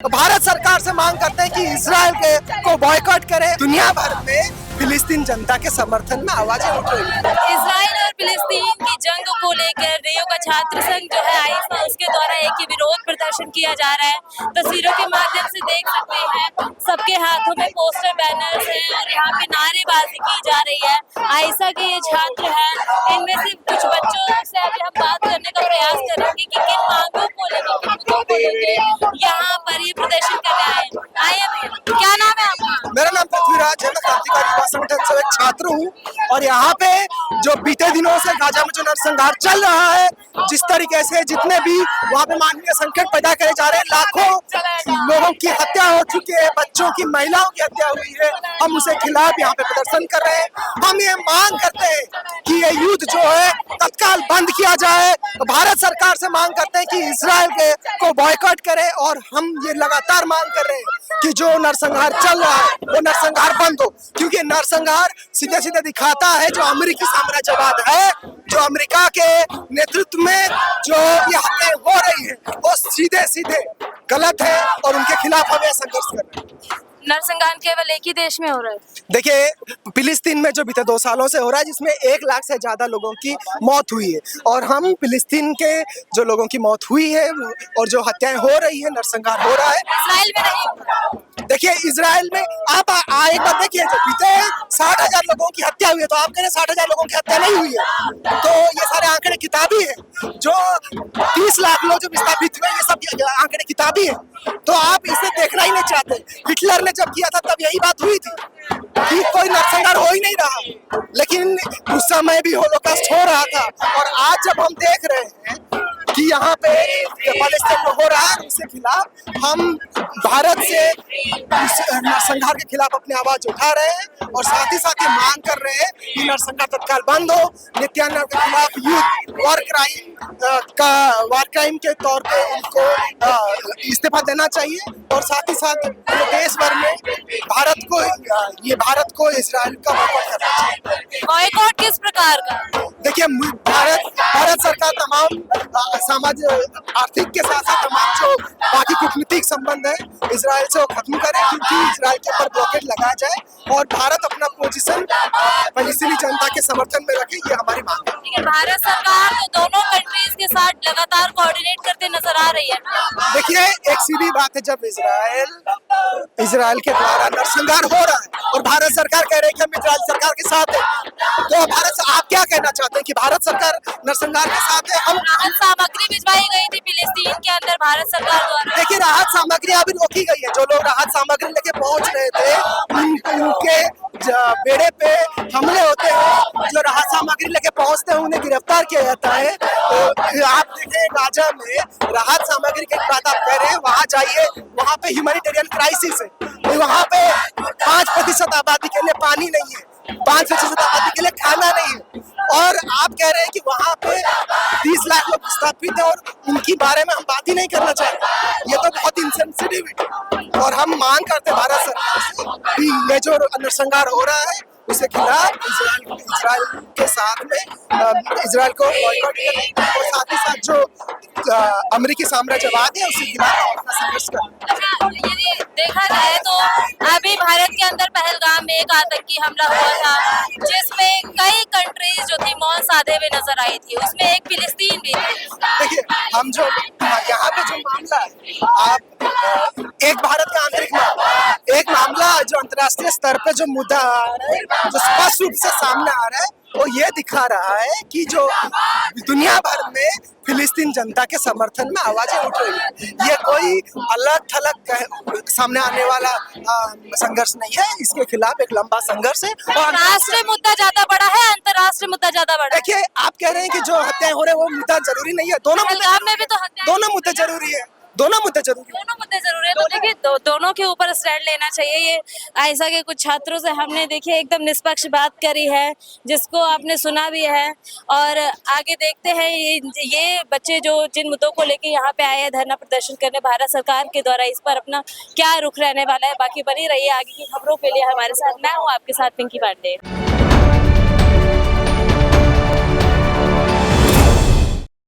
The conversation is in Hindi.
तो भारत सरकार से मांग करते हैं कि इसराइल को बॉयकॉट करे। दुनिया भर में फिलिस्तीन जनता के समर्थन में आवाजें उठ रही है। इसराइल और फिलिस्तीन की जंग को लेकर रियो का छात्र संघ जो है आईफा, उसके द्वारा एक ही विरोध प्रदर्शन किया जा रहा है। तस्वीरों के माध्यम से देख सकते हैं, सबके हाथों में पोस्टर बैनर्स हैं और यहाँ पे नारेबाजी की जा रही है। आईसा के ये छात्र हैं, इनमें से कुछ बच्चों से अभी हम बात करने का प्रयास करेंगे कि किन मांगों को लेकर, किन मुद्दों को लेकर यहाँ पर ये प्रदर्शन करने आए। क्या नाम है आपका? मेरा नाम पृथ्वीराज है, मैं क्रांतिकारी युवा संगठन से एक छात्र हूँ और यहाँ पे जो बीते दिनों से गाजा में जो नरसंहार चल रहा है, जिस तरीके से जितने भी वहाँ पे मानवीय संकट पैदा करे जा रहे हैं, लाखों लोगों की हत्या हो चुकी है, बच्चों की, महिलाओं की हत्या हुई है, हम उसे खिलाफ यहाँ पे प्रदर्शन कर रहे हैं। हम ये मांग करते हैं कि ये युद्ध जो है तत्काल बंद किया जाए। भारत सरकार से मांग करते हैं कि इसराइल को बॉयकॉट करे और हम ये लगातार मांग कर रहे हैं कि जो नरसंहार चल रहा है वो नरसंहार बंद हो, क्योंकि नरसंहार सीधे सीधे दिखाता है जो अमेरिकी साम्राज्यवाद है, जो अमेरिका के नेतृत्व में जो ये हत्याएं हो रही है वो सीधे सीधे गलत है और उनके खिलाफ हमें संघर्ष करना है। नरसंहार केवल एक ही देश में हो रहा है। देखिए, फिलिस्तीन में जो बीते 2 सालों से हो रहा है, जिसमें 1 लाख से ज्यादा लोगों की मौत हुई है और हम फिलिस्तीन के जो लोगों की मौत हुई है और जो हत्याएं हो रही है, नरसंहार हो रहा है, इसराइल में नहीं। देखिए इजराइल में आप एक बार देखिए, जो बीते 60,000 लोगों की हत्या हुई है, तो आप कह रहे 60,000 लोगों की हत्या नहीं हुई है, तो ये सारे आंकड़े किताबी है। जो 30 लाख लोग जो विस्थापित हुए, ये सब आंकड़े किताबी है, तो आप इसे देखना ही नहीं चाहते। हिटलर ने जब किया था तब यही बात हुई थी कि कोई नरसंहार हो ही नहीं रहा, लेकिन उस समय भी होलोकॉस्ट हो रहा था। और आज जब हम देख रहे हैं कि यहाँ पे पैलेस्टाइन में हो रहा है, उसके खिलाफ हम भारत से नरसंहार के खिलाफ अपनी आवाज उठा रहे हैं और साथ ही साथ ये मांग कर रहे हैं कि नरसंहार तत्काल बंद हो। नेतन्याहू के खिलाफ युद्ध वार क्राइम के तौर पे उनको इस्तीफा देना चाहिए और साथ ही साथ देश भर में भारत को इसराइल का बॉयकॉट करना चाहिए। बॉयकॉट किस प्रकार का? देखिए, भारत सरकार तमाम सामाजिक आर्थिक के साथ साथ तमाम जो बाकी कूटनीतिक संबंध है इसराइल से वो खत्म करे, क्योंकि इसराइल के ऊपर ब्लॉकेट लगाया जाए और भारत अपना पोजीशन फिलिस्तीनी जनता के समर्थन में रखे, ये हमारी मांग है। भारत सरकार तो दोनों कंट्रीज के साथ लगातार कोऑर्डिनेट करते नजर आ रही है। देखिए, एक सीधी बात है, जब इसराइल के द्वारा नरसंहार हो रहा है और भारत सरकार कह रही है कि हम इसराइल सरकार के साथ है, तो आप क्या कहना चाहते हैं कि भारत सरकार नरसंहार के साथ है? हम राहत सामग्री भिजवाई गई थी फिलिस्तीन के अंदर भारत सरकार द्वारा। देखिए, राहत सामग्री अभी रोकी गई है। जो लोग राहत सामग्री लेके पहुंच रहे थे, उनके बेड़े पे हमले होते हैं। जो राहत सामग्री लेके पहुंचते हैं उन्हें गिरफ्तार किया जाता है। तो आप देखें, गाजा में राहत सामग्री की बात आप कह रहे हैं, वहां जाइए, वहां पे ह्यूमैनिटेरियन क्राइसिस है। वहां पे 5% आबादी के लिए पानी नहीं है, 5% आबादी के लिए खाना नहीं है, और आप कह रहे हैं कि वहां पे 30 लाख लोग विस्थापित है और उनकी बारे में हम बात ही नहीं करना चाहते। ये तो बहुत इनसेंसिटिव है और हम मांग करते हैं भारत सरकार से कि ये जो नरसंहार हो रहा है उसके खिलाफ इसराइल के साथ में इसराइल को बॉयकॉट करें और साथ ही साथ जो अमेरिकी साम्राज्यवाद है उसके खिलाफ अपना संघर्ष करें। यदि देखा जाए तो अभी भारत के अंदर पहलगाम में एक आतंकी हमला हुआ था, जिसमें कई कंट्रीज जो थी मौन साधे हुए नजर आई थी, उसमें एक फिलिस्तीन भी थी। देखिए, हम जो यहाँ पे जो मामला है, आप एक भारत का आंतरिक मामला, एक मामला जो अंतर्राष्ट्रीय स्तर पे जो मुद्दा आ रहा है, जो स्पष्ट रूप से सामने आ रहा है, वो ये दिखा रहा है कि जो दुनिया भर में फिलिस्तीन जनता के समर्थन में आवाजें उठ रही है। ये कोई अलग थलग सामने आने वाला संघर्ष नहीं है, इसके खिलाफ एक लंबा संघर्ष है। और राष्ट्रीय मुद्दा ज्यादा बड़ा है, अंतर्राष्ट्रीय मुद्दा ज्यादा बड़ा है। देखिए, आप कह रहे हैं कि जो हत्याएं हो रहे हैं वो मुद्दा जरूरी नहीं है, दोनों में भी तो दोनों मुद्दे जरूरी है, दोनों मुद्दे जरूरी है। दोनों मुद्दे जरूरी है, तो देखिए दोनों के ऊपर स्टैंड लेना चाहिए। ये आयशा के कुछ छात्रों से हमने देखिए एकदम निष्पक्ष बात करी है, जिसको आपने सुना भी है, और आगे देखते हैं ये बच्चे जो जिन मुद्दों को लेके यहाँ पे आए हैं धरना प्रदर्शन करने, भारत सरकार के द्वारा इस पर अपना क्या रुख रहने वाला है। बाकी बनी रहिए आगे की खबरों के लिए हमारे साथ। मैं हूँ आपके साथ पिंकी पांडे।